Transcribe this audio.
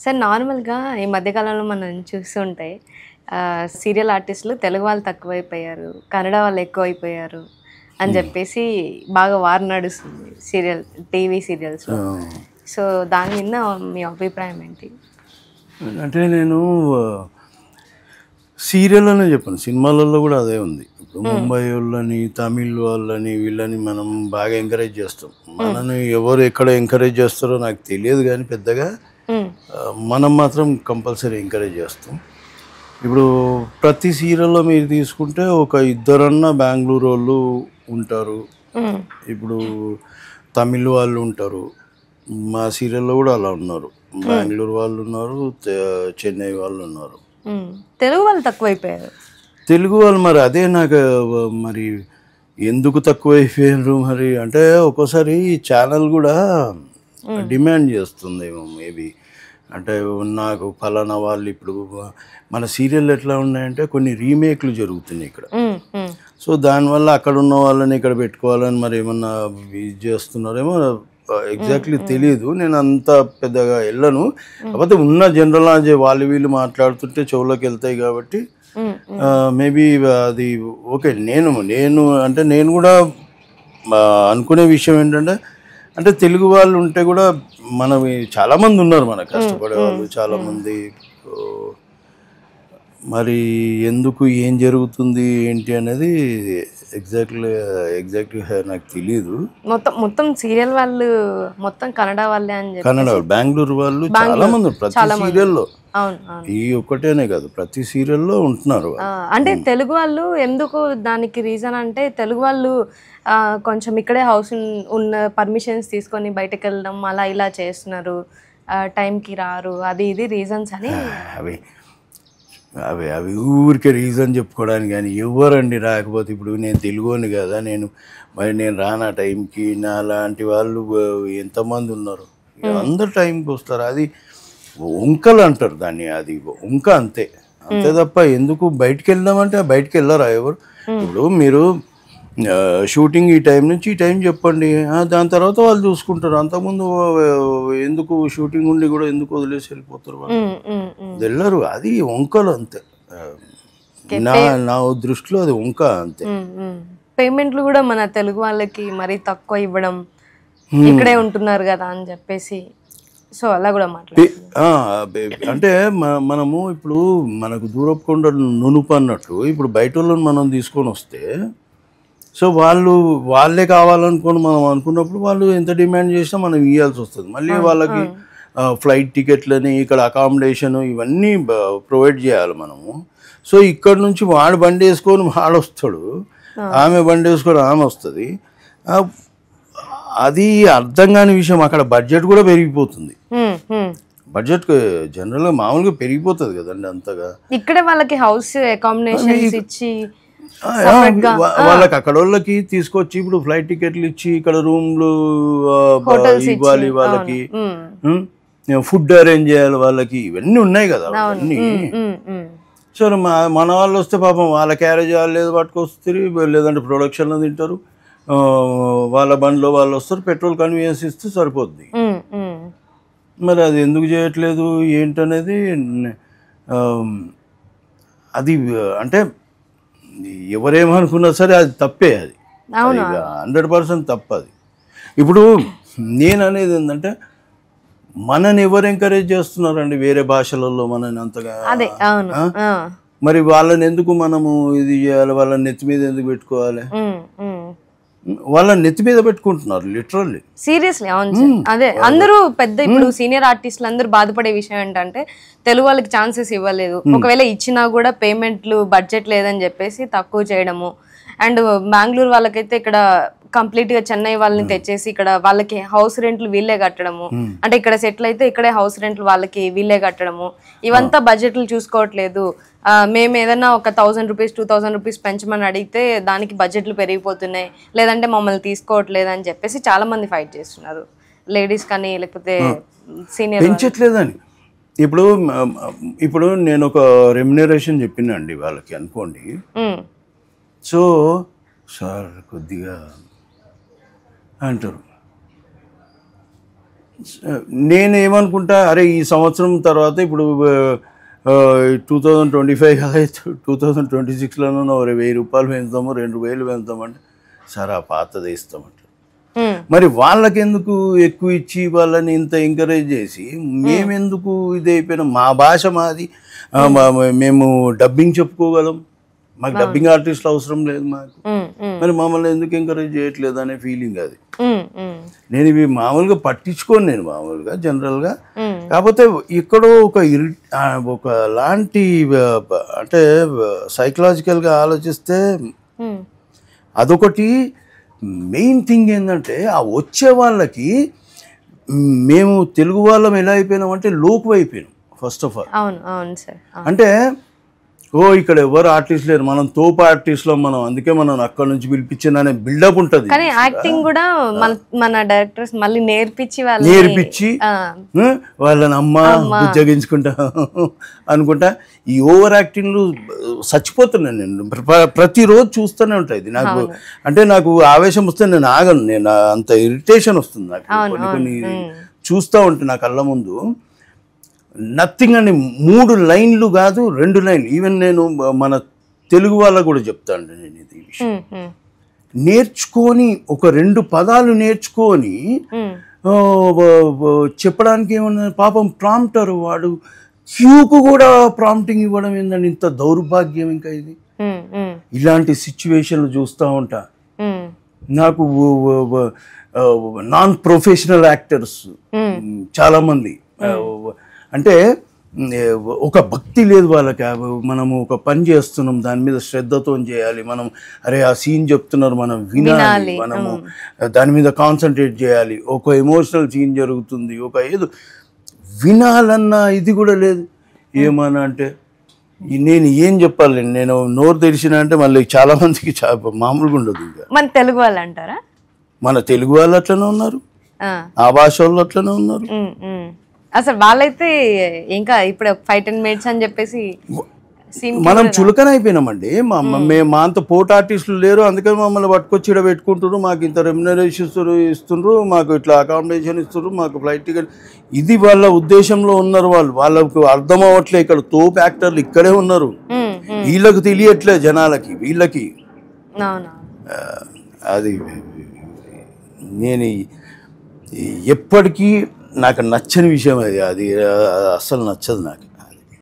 Sir నార్మల్‌గా ఈ మధ్య కాలంలో మనం చూస్తుంటే సీరియల్ ఆర్టిస్టులు తెలుగు వాళ్ళు తక్కువైపోయారు, కన్నడ వాళ్ళు ఎక్కువైపోయారు అని చెప్పేసి బాగా వార్ నడుస్తుంది టీవీ సీరియల్స్‌లో. సో దాని మీద మీ అభిప్రాయం ఏంటి? అంటే నేను సీరియల్ అనే చెప్పాను, సినిమాలలో కూడా అదే ఉంది. ఇప్పుడు ముంబై వాళ్ళని, తమిళ్ వాళ్ళని, వీళ్ళని మనం బాగా ఎంకరేజ్ చేస్తాం. మనని ఎవరు ఎక్కడ ఎంకరేజ్ చేస్తారో నాకు తెలియదు, కానీ పెద్దగా మనం మాత్రం కంపల్సరీ ఎంకరేజ్ చేస్తాం. ఇప్పుడు ప్రతి సీరియల్లో మీరు తీసుకుంటే ఒక ఇద్దరన్నా బెంగళూరు వాళ్ళు ఉంటారు, ఇప్పుడు తమిళ్ వాళ్ళు ఉంటారు. మా సీరియల్లో కూడా అలా ఉన్నారు, బెంగళూరు వాళ్ళు ఉన్నారు, చెన్నై వాళ్ళు ఉన్నారు. తెలుగు వాళ్ళు తక్కువైపోయారు. తెలుగు వాళ్ళు మరి అదే నాకు మరి ఎందుకు తక్కువైపోయారు మరి అంటే ఒక్కోసారి ఛానల్ కూడా డిమాండ్ చేస్తుందేమో మేబీ. అంటే నాకు ఫలానా వాళ్ళు ఇప్పుడు మన సీరియల్ ఎట్లా ఉన్నాయంటే కొన్ని రీమేక్లు జరుగుతున్నాయి ఇక్కడ. సో దానివల్ల అక్కడ ఉన్న వాళ్ళని ఇక్కడ పెట్టుకోవాలని మరి ఏమన్నా ఇది చేస్తున్నారేమో, ఎగ్జాక్ట్లీ తెలియదు. నేను అంత పెద్దగా వెళ్ళను, కాకపోతే ఉన్న జనరల్ వాళ్ళు వీళ్ళు మాట్లాడుతుంటే చెవులోకి వెళ్తాయి కాబట్టి మేబీ అది ఓకే. నేను అంటే నేను కూడా అనుకునే విషయం ఏంటంటే, అంటే తెలుగు వాళ్ళు ఉంటే కూడా చాలామంది ఉన్నారు, మన కష్టపడే వాళ్ళు చాలామంది. మరి ఎందుకు ఏం జరుగుతుంది ఏంటి అనేది ఎగ్జాక్ట్గా నాకు తెలియదు. మొత్తం సీరియల్ వాళ్ళు మొత్తం కన్నడ వాళ్ళే అని చెప్పి, కన్నడ వాళ్ళు, బెంగళూరు వాళ్ళు చాలా మంది ప్రతి సీరియల్లో, ఈ ఒక్కటేనే కాదు ప్రతి సీరియల్లో ఉంటున్నారు. అంటే తెలుగు వాళ్ళు ఎందుకు, దానికి రీజన్ అంటే తెలుగు వాళ్ళు కొంచెం ఇక్కడే హౌస్ ఉన్న పర్మిషన్స్ తీసుకొని బయటకు వెళ్ళడం అలా ఇలా చేస్తున్నారు, టైంకి రారు, అది ఇది రీజన్స్ అని. అవి ఊరికే రీజన్ చెప్పుకోవడానికి, కానీ ఎవరండి రాకపోతే. ఇప్పుడు నేను తెలుగుని కదా, నేను రానా టైంకి, నా లాంటి వాళ్ళు ఎంతమంది ఉన్నారు, అందరు టైంకి వస్తారు. అది వంకలు అంటారు దాన్ని, అది వంక అంతే తప్ప ఎందుకు బయటికి వెళ్దామంటే బయటికి వెళ్ళారా ఎవరు? ఇప్పుడు మీరు షూటింగ్ ఈ టైం నుంచి ఈ టైం చెప్పండి, దాని తర్వాత వాళ్ళు చూసుకుంటారు. అంతకుముందు ఎందుకు షూటింగ్ ఉండి కూడా ఎందుకు వదిలేసి వెళ్ళిపోతారు వాళ్ళు, వెళ్ళరు. అది వంకలు అంతే, నా దృష్టిలో అది వంక అంతే. పేమెంట్లు కూడా మన తెలుగు వాళ్ళకి మరీ తక్కువ ఇవ్వడం, ఇక్కడే ఉంటున్నారు కదా అని చెప్పేసి, సో అలా కూడా అంటే మనము ఇప్పుడు మనకు దూరపు కొండ నునుపు అన్నట్టు, ఇప్పుడు బయట వాళ్ళని మనం తీసుకొని వస్తే, సో వాళ్ళే కావాలనుకోని మనం అనుకున్నప్పుడు వాళ్ళు ఎంత డిమాండ్ చేసినా మనం ఇవ్వాల్సి వస్తుంది. మళ్ళీ వాళ్ళకి ఫ్లైట్ టికెట్లని, ఇక్కడ అకామిడేషన్, ఇవన్నీ ప్రొవైడ్ చేయాలి మనము. సో ఇక్కడ నుంచి వాడు బండి వేసుకొని వాడు వస్తాడు, ఆమె బండి వేసుకొని ఆమె వస్తుంది. అది అర్థం కాని విషయం. అక్కడ బడ్జెట్ కూడా పెరిగిపోతుంది, బడ్జెట్ జనరల్గా మామూలుగా పెరిగిపోతుంది కదండి అంతగా. ఇక్కడ వాళ్ళకి హౌస్ అకామిడేషన్స్ ఇచ్చి వాళ్ళకి అక్కడ వాళ్ళకి తీసుకొచ్చి ఇప్పుడు ఫ్లైట్ టికెట్లు ఇచ్చి ఇక్కడ రూమ్లు ఇవ్వాలి, వాళ్ళకి ఫుడ్ అరేంజ్ చేయాలి వాళ్ళకి, ఇవన్నీ ఉన్నాయి కదా అవన్నీ. సరే మన వాళ్ళు వస్తే పాపం వాళ్ళ క్యారేజ్ వాళ్ళు లేదు పట్టుకొస్తారు, లేదంటే ప్రొడక్షన్లో తింటారు, వాళ్ళ బండిలో వాళ్ళు వస్తారు, పెట్రోల్ కన్వీనియన్స్ ఇస్తే సరిపోద్ది. మరి అది ఎందుకు చేయట్లేదు ఏంటనేది అది అంటే ఎవరేమనుకున్నా సరే అది తప్పే, అది 100% తప్పది. ఇప్పుడు నేను అనేది ఏంటంటే, మనని ఎవరు ఎంకరేజ్ చేస్తున్నారండి వేరే భాషలలో మనని అంతగా? మరి వాళ్ళని ఎందుకు మనము ఇది చేయాలి, వాళ్ళని నెత్తి మీద ఎందుకు పెట్టుకోవాలి? వాళ్ళని నెత్తి మీద పెట్టుకుంటున్నారు లిటరల్లీ, సీరియస్లీ. అవును, అదే అందరూ పెద్ద ఇప్పుడు సీనియర్ ఆర్టిస్టులు అందరూ బాధపడే విషయం ఏంటంటే తెలుగు వాళ్ళకి ఛాన్సెస్ ఇవ్వలేదు, ఒకవేళ ఇచ్చినా కూడా పేమెంట్లు బడ్జెట్ లేదని చెప్పేసి తక్కువ చేయడము. అండ్ బెంగళూరు వాళ్ళకైతే ఇక్కడ కంప్లీట్ గా చెన్నై వాళ్ళని తెచ్చేసి ఇక్కడ వాళ్ళకి హౌస్ రెంట్లు వీళ్ళే కట్టడము, అంటే ఇక్కడ సెటిల్ అయితే ఇక్కడే హౌస్ రెంట్లు వాళ్ళకి వీళ్ళే కట్టడము, ఇవంతా బడ్జెట్లు చూసుకోవట్లేదు. మేము ఏదైనా ఒక 1000 రూపీస్ 2000 రూపీస్ పెంచమని అడిగితే దానికి బడ్జెట్లు పెరిగిపోతున్నాయి, లేదంటే మమ్మల్ని తీసుకోవట్లేదు అని చెప్పేసి చాలా మంది ఫైట్ చేస్తున్నారు, లేడీస్ కానీ లేకపోతే సీనియర్ పెంచట్లేదని. ఇప్పుడు నేను ఒక రెమ్యునరేషన్ చెప్పినండి వాళ్ళకి అనుకోండి. సో సార్ కొద్దిగా అంటారు, నేనేమనుకుంటా, అరే ఈ సంవత్సరం తర్వాత ఇప్పుడు 2025 కదా, 2026లోనూ 1000 రూపాయలు పెంచుతాము, 2000 పెంచుతామంటే సరే ఆ పాతది ఇస్తామంట. మరి వాళ్ళకెందుకు ఎక్కువ ఇచ్చి వాళ్ళని ఇంత ఎంకరేజ్ చేసి మేమెందుకు ఇది అయిపోయినాం? మా భాష మాది, మేము డబ్బింగ్ చెప్పుకోగలం, మాకు డబ్బింగ్ ఆర్టిస్టులు అవసరం లేదు మాకు, మరి మమ్మల్ని ఎందుకు ఎంకరేజ్ చేయట్లేదు అనే ఫీలింగ్ అది. నేను ఇవి మామూలుగా పట్టించుకోను, నేను మామూలుగా జనరల్గా. కాకపోతే ఎక్కడో ఒక లాంటి అంటే సైకలాజికల్గా ఆలోచిస్తే అదొకటి. మెయిన్ థింగ్ ఏంటంటే ఆ వచ్చే వాళ్ళకి మేము తెలుగు వాళ్ళం ఎలా అయిపోయినాం అంటే లోకు అయిపోయినాం ఫస్ట్ ఆఫ్ ఆల్. అంటే ఇక్కడ ఎవరు ఆర్టిస్ట్ లేరు, మనం తోపు ఆర్టిస్ట్లో మనం, అందుకే మనం అక్కడ నుంచి పిలిపించిన అనే బిల్డప్ ఉంటుంది. కానీ యాక్టింగ్ కూడా మన డైరెక్టర్స్ మళ్ళీ నేర్పించి వాళ్ళని ఉద్యోగించుకుంటా అనుకుంటా ఈ ఓవర్ యాక్టింగ్లు చచ్చిపోతున్నాను నేను. ప్రతిరోజు చూస్తూనే ఉంటాయి ఇది నాకు. అంటే నాకు ఆవేశం వస్తే నేను ఆగను, నేను అంత ఇరిటేషన్ వస్తుంది నాకు. కొన్ని చూస్తూ ఉంటే నా కళ్ళ ముందు నథింగ్ అండి. 3 లైన్లు కాదు, 2 లైన్లు. ఈవెన్ నేను మన తెలుగు వాళ్ళకు కూడా చెప్తాను నేను ఇది విషయం. నేర్చుకొని ఒక 2 పదాలు నేర్చుకొని చెప్పడానికి ఏమన్నా, పాపం ప్రాంప్టర్ వాడు క్యూకు కూడా ప్రాంప్టింగ్ ఇవ్వడం ఏందండి ఇంత దౌర్భాగ్యం. ఇంకా ఇది ఇలాంటి సిచ్యువేషన్లు చూస్తూ ఉంటా. నాకు నాన్ ప్రొఫెషనల్ యాక్టర్స్ చాలామంది, అంటే ఒక భక్తి లేదు వాళ్ళకి. మనము ఒక పని చేస్తున్నాం, దాని మీద శ్రద్ధతో చేయాలి మనం. అరే ఆ సీన్ చెప్తున్నారు, మనం వినాలి, మనము దాని మీద కాన్సన్ట్రేట్ చేయాలి. ఒక ఎమోషనల్ సీన్ జరుగుతుంది, ఒక ఏదో వినాలన్న ఇది కూడా లేదు. ఏమన్నా అంటే నేను ఏం చెప్పాలి, నేను నోరు తెరిచిన అంటే మళ్ళీ చాలా మందికి మామూలుగా ఉండదు. ఇంకా మన తెలుగు వాళ్ళు అంటారా, మన తెలుగు వాళ్ళు అట్లనే ఉన్నారు, ఆ భాష వాళ్ళు అట్లనే ఉన్నారు. అసలు వాళ్ళైతే ఇంకా ఇప్పుడు 5-10 minutes అని చెప్పేసి మనం చులకన అయిపోయినామండి. మా అంత పోర్ట్ ఆర్టిస్టులు లేరు, అందుకని మమ్మల్ని పట్టుకొచ్చి ఇక్కడ పెట్టుకుంటారు, మాకు ఇంత రెమ్యునరేషన్ ఇస్తుండ్రు, మాకు ఇట్లా అకామిడేషన్ ఇస్తుండ్రు, మాకు ఫ్లైట్ టికెట్. ఇది వాళ్ళ ఉద్దేశంలో ఉన్నారు. వాళ్ళకు అర్థం అవ్వట్లే. ఇక్కడ తోపు యాక్టర్లు ఇక్కడే ఉన్నారు, వీళ్ళకి తెలియట్లే జనాలకి, వీళ్ళకి. అది నేను ఎప్పటికీ నాకు నచ్చని విషయం అది. అది అస్సలు నచ్చదు నాకు.